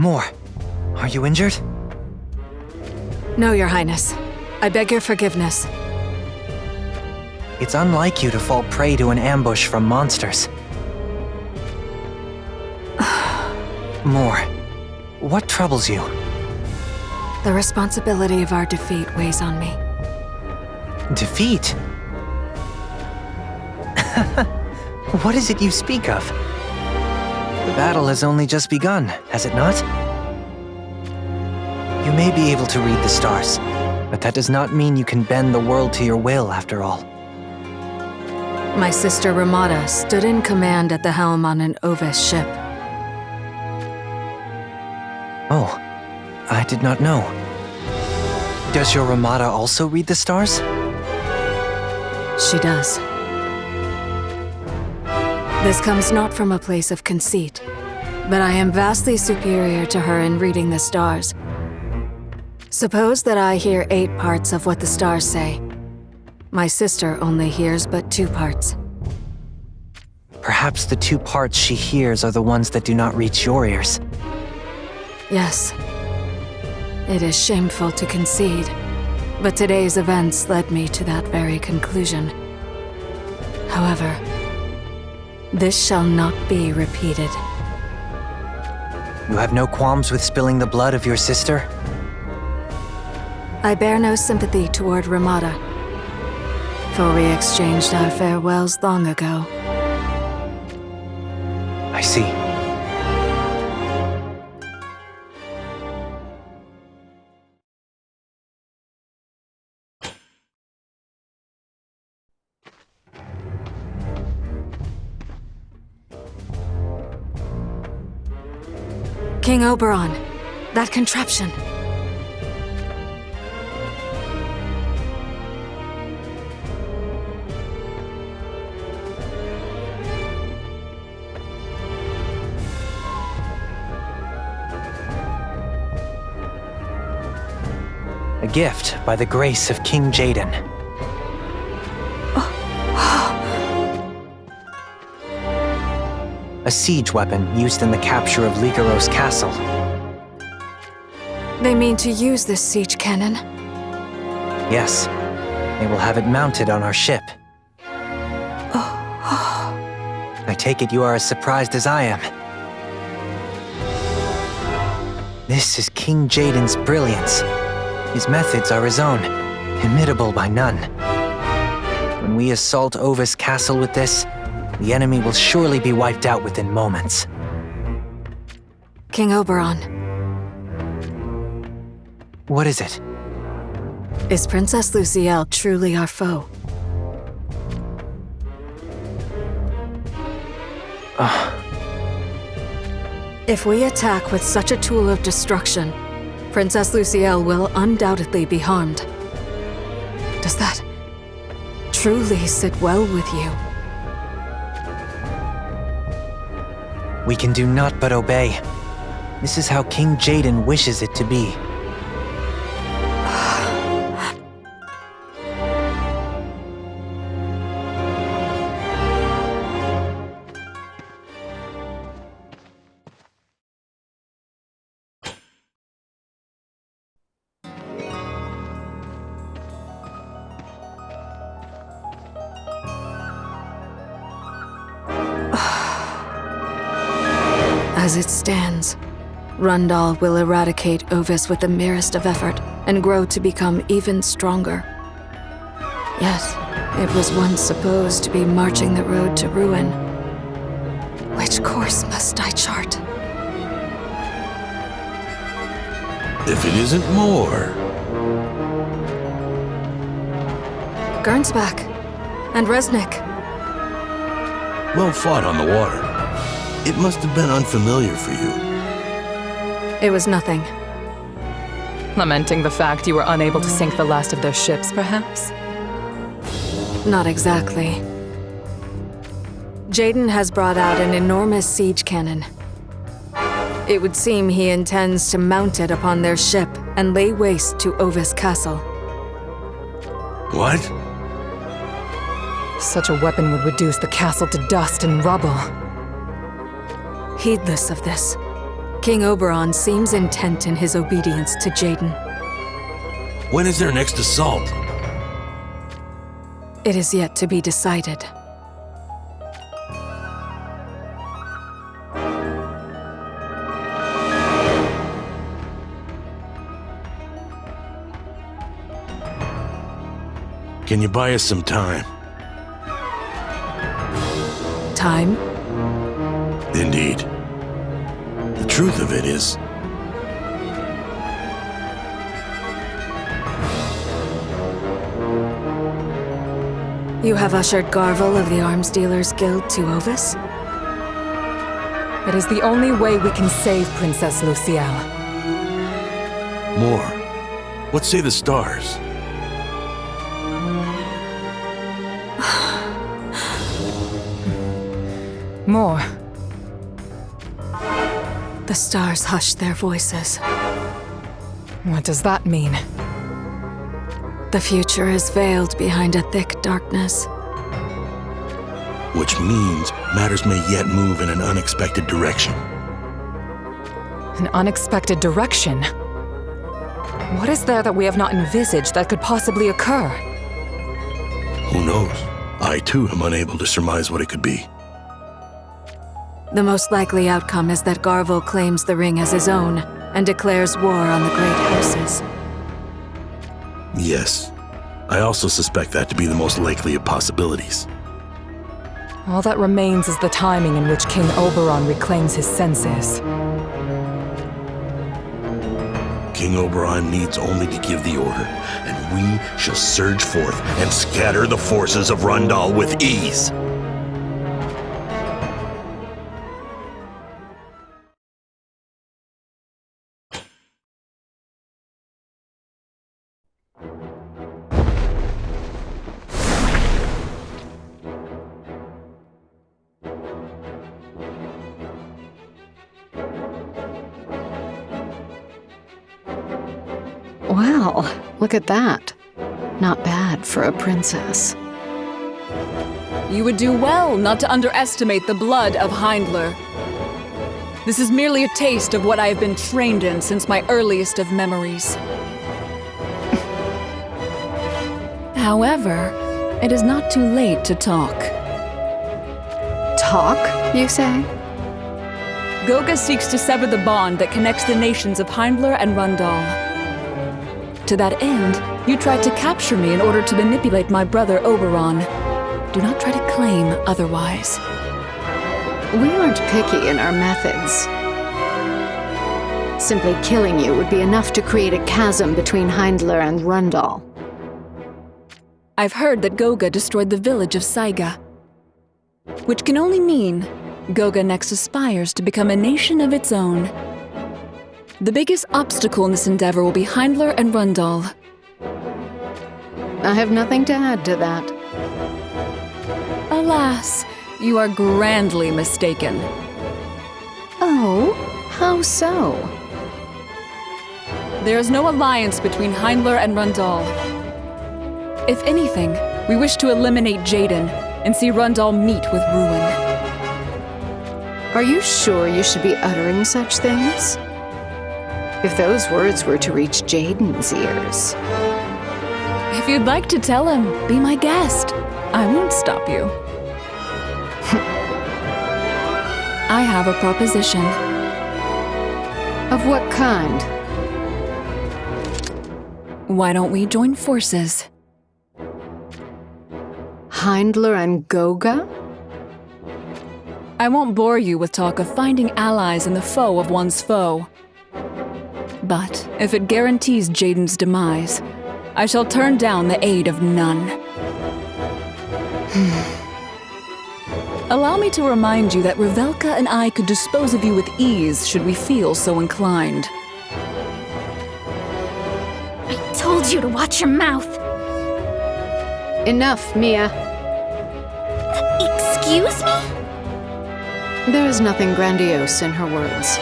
Mor, are you injured? No, Your Highness. I beg your forgiveness. It's unlike you to fall prey to an ambush from monsters. Mor, what troubles you? The responsibility of our defeat weighs on me. Defeat? What is it you speak of? The battle has only just begun, has it not? You may be able to read the stars, but that does not mean you can bend the world to your will, after all. My sister Ramada stood in command at the helm on an Ovis ship. Oh, I did not know. Does your Ramada also read the stars? She does. This comes not from a place of conceit, but I am vastly superior to her in reading the stars. Suppose that I hear 8 parts of what the stars say. My sister only hears but 2 parts. Perhaps the 2 parts she hears are the ones that do not reach your ears. Yes. It is shameful to concede, but today's events led me to that very conclusion. However, this shall not be repeated. You have no qualms with spilling the blood of your sister? I bear no sympathy toward Ramada, for we exchanged our farewells long ago. I see. King Oberon, that contraption. A gift by the grace of King Jaden. A siege weapon used in the capture of Lycaros Castle. They mean to use this siege cannon? Yes. They will have it mounted on our ship. I take it you are as surprised as I am. This is King Jaden's brilliance. His methods are his own, imitable by none. When we assault Ovis Castle with this, the enemy will surely be wiped out within moments. King Oberon. What is it? Is Princess Lucielle truly our foe? If we attack with such a tool of destruction, Princess Lucielle will undoubtedly be harmed. Does that truly sit well with you? We can do naught but obey. This is how King Jaden wishes it to be. As it stands, Rundal will eradicate Ovis with the merest of effort and grow to become even stronger. Yet, it was once supposed to be marching the road to ruin. Which course must I chart? If it isn't more. Gernsback and Resnick. Well fought on the water. It must have been unfamiliar for you. It was nothing. Lamenting the fact you were unable to sink the last of their ships, perhaps? Not exactly. Jaden has brought out an enormous siege cannon. It would seem he intends to mount it upon their ship and lay waste to Ovis Castle. What? Such a weapon would reduce the castle to dust and rubble. Heedless of this, King Oberon seems intent in his obedience to Jaden. When is their next assault? It is yet to be decided. Can you buy us some time? Time? Indeed. The truth of it is, You have ushered Garvel of the Arms Dealers Guild to Ovis? It is the only way we can save Princess Lucielle. more. What say the stars? More. The stars hushed their voices. What does that mean? The future is veiled behind a thick darkness. Which means matters may yet move in an unexpected direction. An unexpected direction? What is there that we have not envisaged that could possibly occur? Who knows? I too am unable to surmise what it could be. The most likely outcome is that Garvel claims the ring as his own and declares war on the Great Houses. Yes. I also suspect that to be the most likely of possibilities. All that remains is the timing in which King Oberon reclaims his senses. King Oberon needs only to give the order, and we shall surge forth and scatter the forces of Rundal with ease. Wow, look at that. Not bad for a princess. You would do well not to underestimate the blood of Hyndler. This is merely a taste of what I have been trained in since my earliest of memories. However, it is not too late to talk. Talk, you say? Goga seeks to sever the bond that connects the nations of Hyndler and Rundal. To that end, you tried to capture me in order to manipulate my brother Oberon. Do not try to claim otherwise. We aren't picky in our methods. Simply killing you would be enough to create a chasm between Hyndler and Rundal. I've heard that Goga destroyed the village of Saiga, which can only mean Goga next aspires to become a nation of its own. The biggest obstacle in this endeavor will be Hyndler and Rundal. I have nothing to add to that. Alas, you are grandly mistaken. Oh, how so? There is no alliance between Hyndler and Rundal. If anything, we wish to eliminate Jaden and see Rundal meet with ruin. Are you sure you should be uttering such things? If those words were to reach Jaden's ears. If you'd like to tell him, be my guest. I won't stop you. I have a proposition. Of what kind? Why don't we join forces? Hyndler and Goga? I won't bore you with talk of finding allies in the foe of one's foe. But if it guarantees Jaden's demise, I shall turn down the aid of none. Allow me to remind you that Revelka and I could dispose of you with ease should we feel so inclined. I told you to watch your mouth. Enough, Mia. Excuse me? There is nothing grandiose in her words.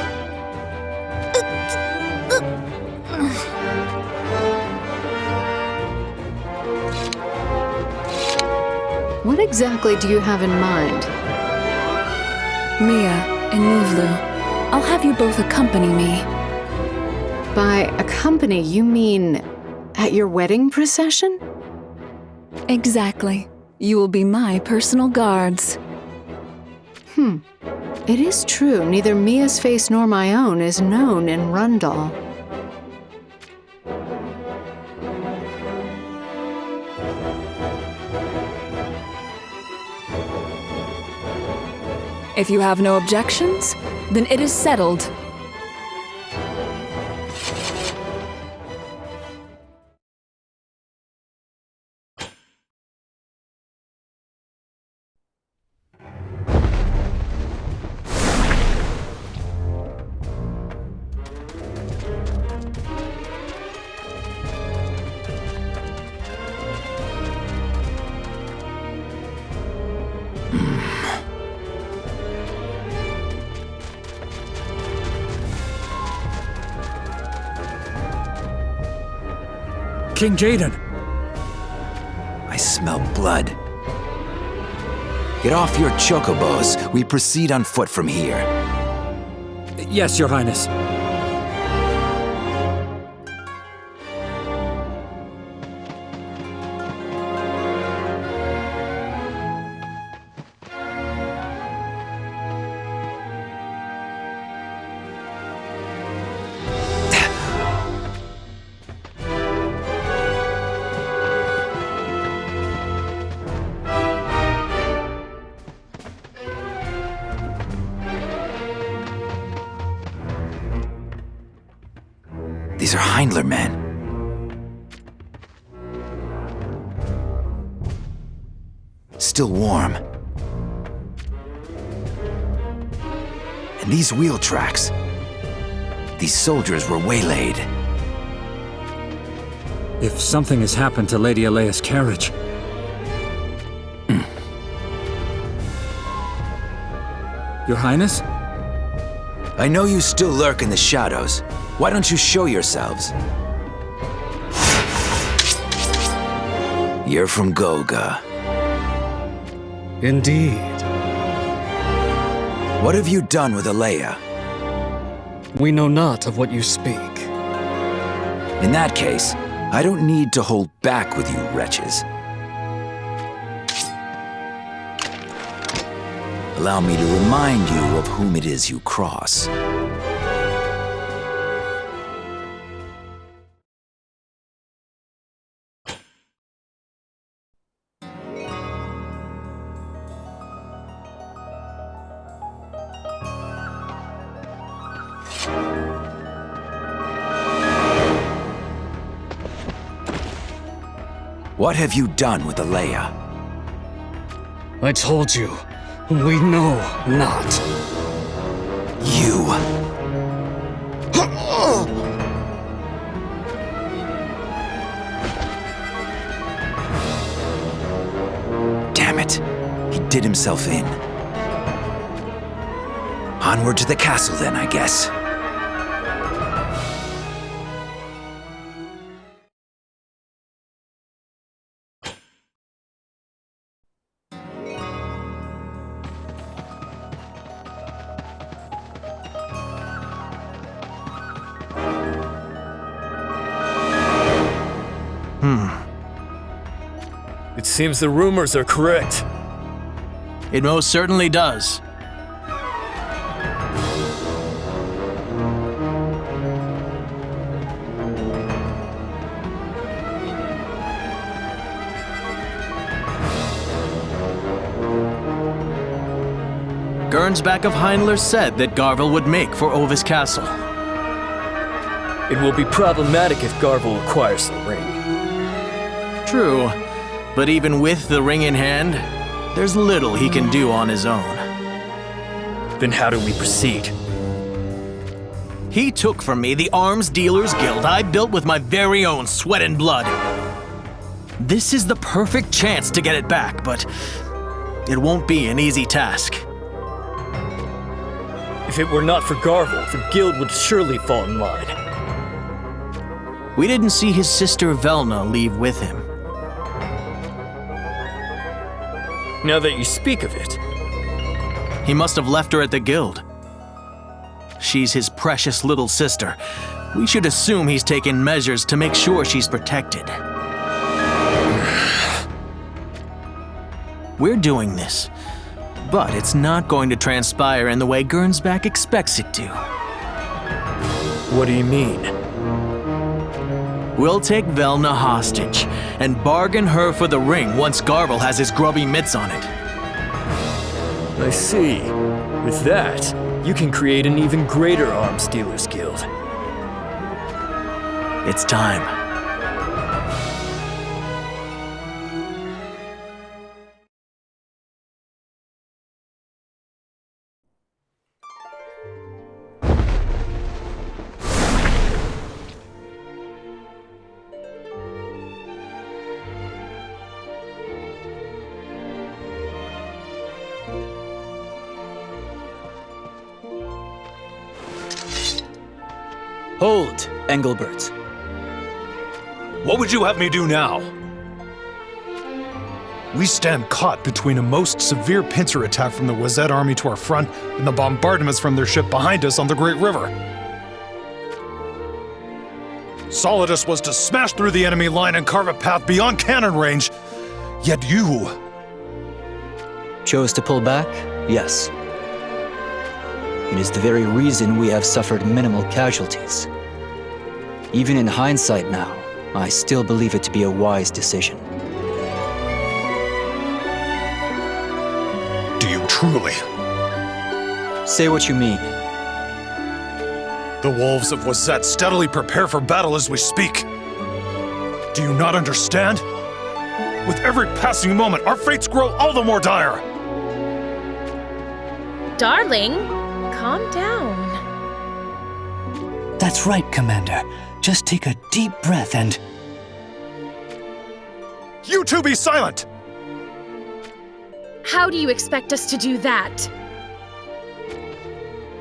What exactly do you have in mind? Mia and Nivlu. I'll have you both accompany me. By accompany, you mean at your wedding procession? Exactly. You will be my personal guards. It is true, neither Mia's face nor my own is known in Rundal. If you have no objections, then it is settled. King Jaden! I smell blood. Get off your chocobos. We proceed on foot from here. Yes, Your Highness. These are Heindler men. Still warm. And these wheel tracks. These soldiers were waylaid. If something has happened to Lady Alea's carriage... Your Highness? I know you still lurk in the shadows. Why don't you show yourselves? You're from Goga. Indeed. What have you done with Alea? We know not of what you speak. In that case, I don't need to hold back with you wretches. Allow me to remind you of whom it is you cross. What have you done with Alea? I told you, we know not. You... Damn it. He did himself in. Onward to the castle then, I guess. It seems the rumors are correct. It most certainly does. Gernsback of Heindler said that Garvel would make for Ovis Castle. It will be problematic if Garvel acquires the ring. True, but even with the ring in hand, there's little he can do on his own. Then how do we proceed? He took from me the Arms Dealers Guild I built with my very own sweat and blood. This is the perfect chance to get it back, but it won't be an easy task. If it were not for Garvel, the guild would surely fall in line. We didn't see his sister Velna leave with him. Now that you speak of it, he must have left her at the guild. She's his precious little sister. We should assume he's taken measures to make sure she's protected. We're doing this, but it's not going to transpire in the way Gernsback expects it to. What do you mean? We'll take Velna hostage and bargain her for the ring once Garvel has his grubby mitts on it. I see. With that, you can create an even greater Arms Dealers Guild. It's time. Hold, Engelbert. What would you have me do now? We stand caught between a most severe pincer attack from the Wazet army to our front and the bombardments from their ship behind us on the Great River. Solidus was to smash through the enemy line and carve a path beyond cannon range, yet you... Chose to pull back? Yes. It is the very reason we have suffered minimal casualties. Even in hindsight now, I still believe it to be a wise decision. Do you truly? Say what you mean. The wolves of Wazet steadily prepare for battle as we speak. Do you not understand? With every passing moment, our fates grow all the more dire. Darling, calm down. That's right, Commander. Just take a deep breath and... You two be silent! How do you expect us to do that?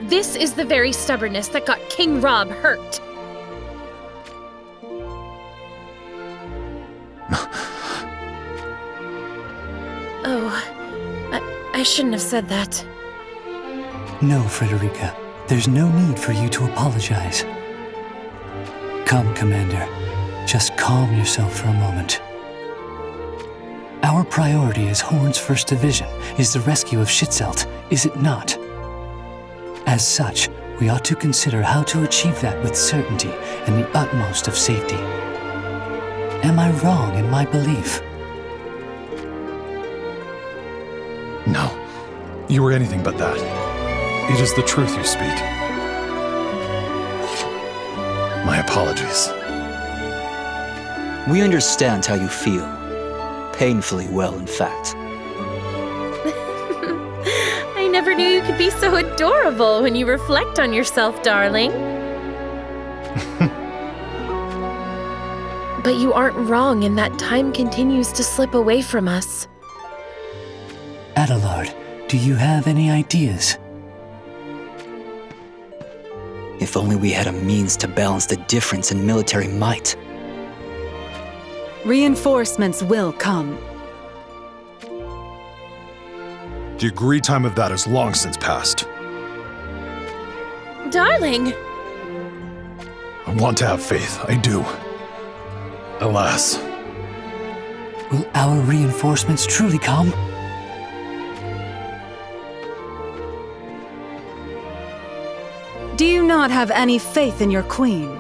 This is the very stubbornness that got King Rob hurt. Oh, I shouldn't have said that. No, Frederica. There's no need for you to apologize. Come, Commander. Just calm yourself for a moment. Our priority as Horn's 1st Division is the rescue of Schützelt, is it not? As such, we ought to consider how to achieve that with certainty and the utmost of safety. Am I wrong in my belief? No, you were anything but that. It is the truth you speak. My apologies. We understand how you feel. Painfully well, in fact. I never knew you could be so adorable when you reflect on yourself, darling. But you aren't wrong in that time continues to slip away from us. Adelard, do you have any ideas? If only we had a means to balance the difference in military might. Reinforcements will come. The agreed time of that is long since passed. Darling! I want to have faith, I do. Alas. Will our reinforcements truly come? Do you not have any faith in your queen?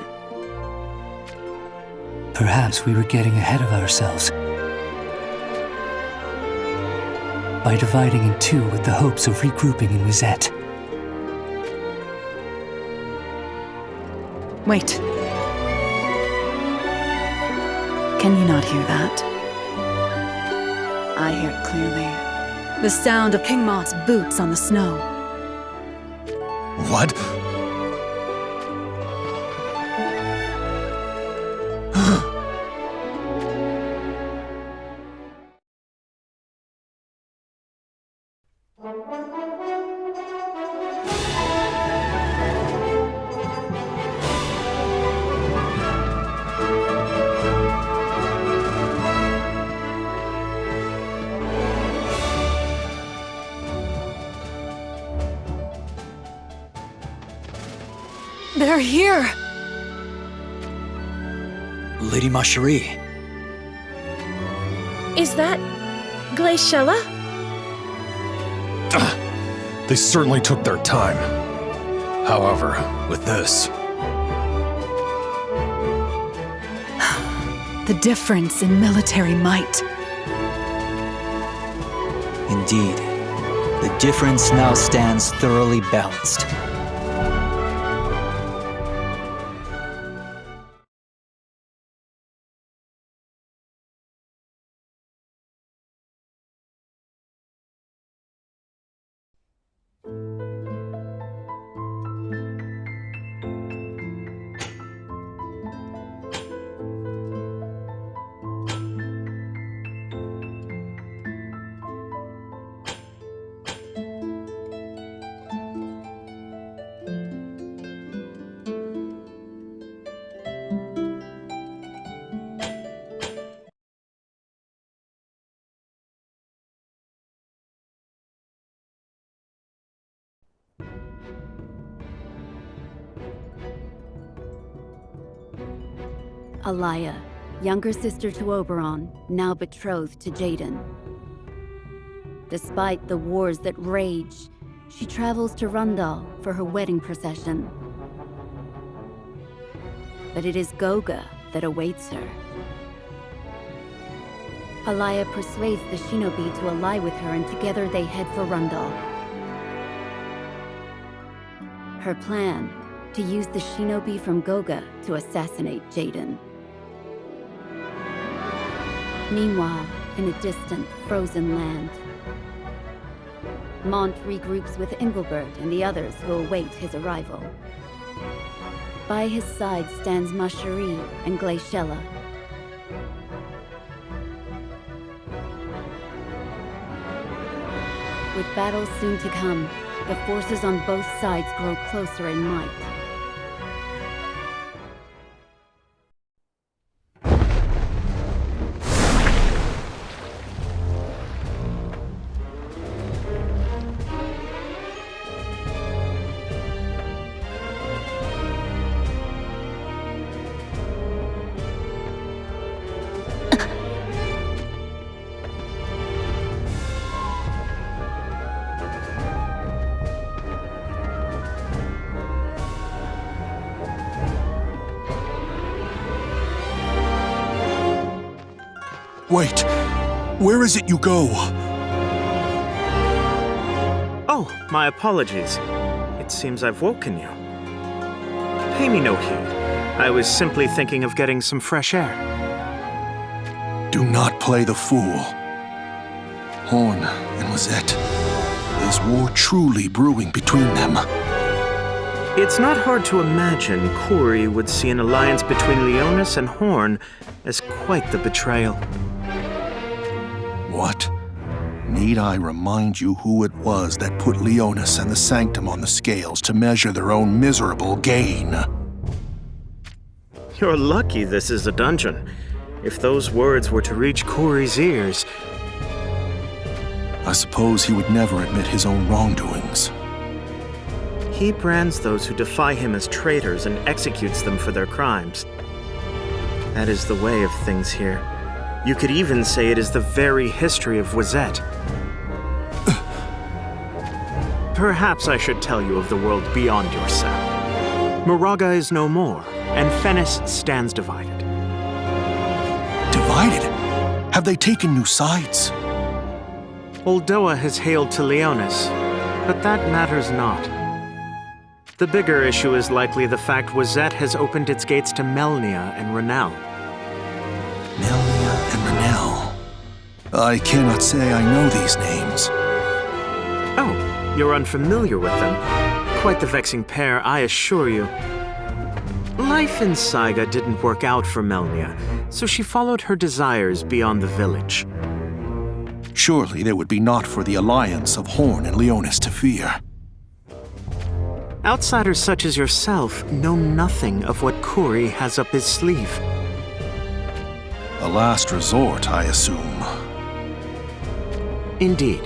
Perhaps we were getting ahead of ourselves. By dividing in two with the hopes of regrouping in Wazet. Wait. Can you not hear that? I hear it clearly. The sound of King Moth's boots on the snow. What? They're here! Lady Macherie. Is that Glaciella? They certainly took their time. However, with this, The difference in military might. Indeed, the difference now stands thoroughly balanced. Alaya, younger sister to Oberon, now betrothed to Jaden. Despite the wars that rage, she travels to Rundal for her wedding procession. But it is Goga that awaits her. Alaya persuades the shinobi to ally with her, and together they head for Rundal. Her plan, to use the shinobi from Goga to assassinate Jaden. Meanwhile, in a distant, frozen land, Mont regroups with Engelbert and the others who await his arrival. By his side stands Macherie and Glaciella. With battles soon to come, the forces on both sides grow closer in might. Wait, where is it you go? Oh, my apologies. It seems I've woken you. Pay me no heed. I was simply thinking of getting some fresh air. Do not play the fool. Horn and Wazette. Is war truly brewing between them? It's not hard to imagine Kuri would see an alliance between Leonis and Horn as quite the betrayal. What? Need I remind you who it was that put Leonis and the Sanctum on the scales to measure their own miserable gain? You're lucky this is a dungeon. If those words were to reach Kuri's ears... I suppose he would never admit his own wrongdoings. He brands those who defy him as traitors and executes them for their crimes. That is the way of things here. You could even say it is the very history of Wazette. Perhaps I should tell you of the world beyond your cell. Moraga is no more, and Fennis stands divided. Divided? Have they taken new sides? Oldoa has hailed to Leonis, but that matters not. The bigger issue is likely the fact Wazette has opened its gates to Melnia and Renel. Melnia and Renel. I cannot say I know these names. Oh, you're unfamiliar with them. Quite the vexing pair, I assure you. Life in Saiga didn't work out for Melnia, so she followed her desires beyond the village. Surely there would be naught for the alliance of Horn and Leonis to fear. Outsiders such as yourself know nothing of what Kuri has up his sleeve. A last resort, I assume. Indeed.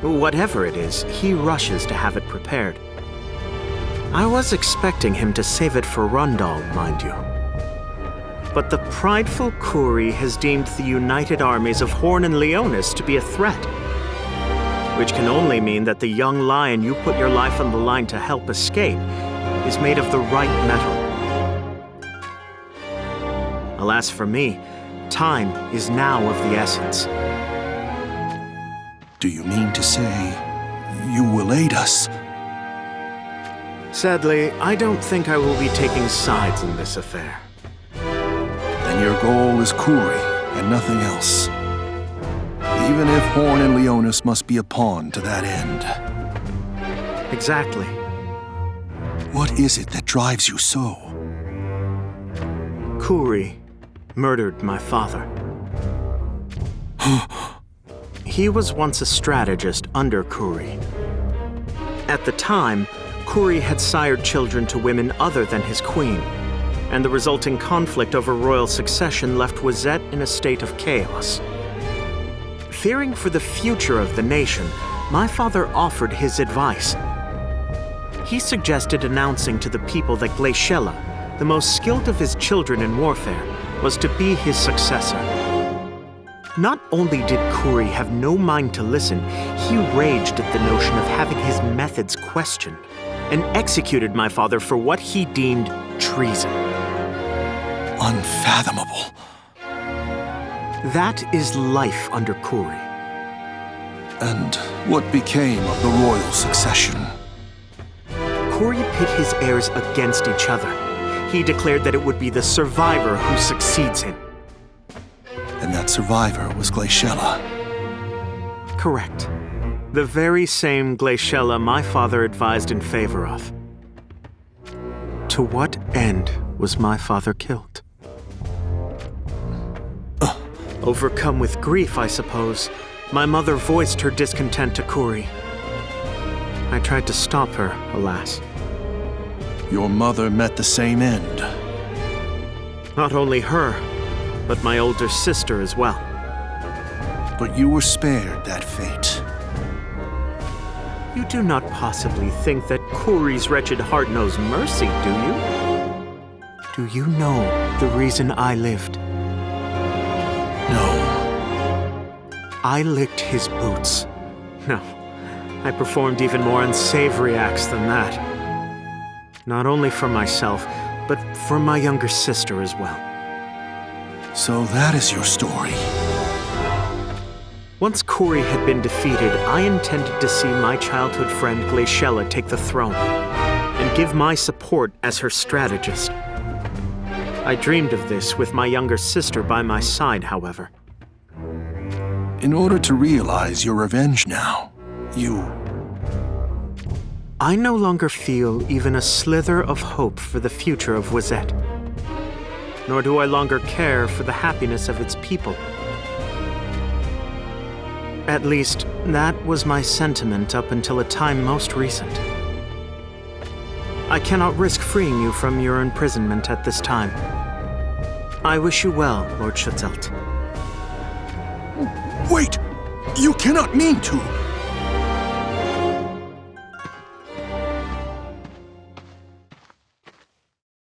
Whatever it is, he rushes to have it prepared. I was expecting him to save it for Rundal, mind you. But the prideful Kuri has deemed the united armies of Horn and Leonis to be a threat. Which can only mean that the young lion you put your life on the line to help escape is made of the right metal. Alas for me, time is now of the essence. Do you mean to say you will aid us? Sadly, I don't think I will be taking sides in this affair. Then your goal is Kuri and nothing else. Even if Horn and Leonis must be a pawn to that end. Exactly. What is it that drives you so? Kuri murdered my father. He was once a strategist under Kuri. At the time, Kuri had sired children to women other than his queen, and the resulting conflict over royal succession left Wazet in a state of chaos. Fearing for the future of the nation, my father offered his advice. He suggested announcing to the people that Glaciella, the most skilled of his children in warfare, was to be his successor. Not only did Kuri have no mind to listen, he raged at the notion of having his methods questioned, and executed my father for what he deemed treason. Unfathomable. That is life under Kuri. And what became of the royal succession? Kuri pit his heirs against each other. He declared that it would be the survivor who succeeds him. And that survivor was Glaciella. Correct. The very same Glaciella my father advised in favor of. To what end was my father killed? Overcome with grief, I suppose, my mother voiced her discontent to Kuri. I tried to stop her, alas. Your mother met the same end. Not only her, but my older sister as well. But you were spared that fate. You do not possibly think that Kuri's wretched heart knows mercy, do you? Do you know the reason I lived? No. I licked his boots. No, I performed even more unsavory acts than that. Not only for myself, but for my younger sister as well. So that is your story. Once Kuri had been defeated, I intended to see my childhood friend Glaciella take the throne, and give my support as her strategist. I dreamed of this with my younger sister by my side, however. In order to realize your revenge now, I no longer feel even a slither of hope for the future of Wazet. Nor do I longer care for the happiness of its people. At least, that was my sentiment up until a time most recent. I cannot risk freeing you from your imprisonment at this time. I wish you well, Lord Shutzelt. Wait! You cannot mean to!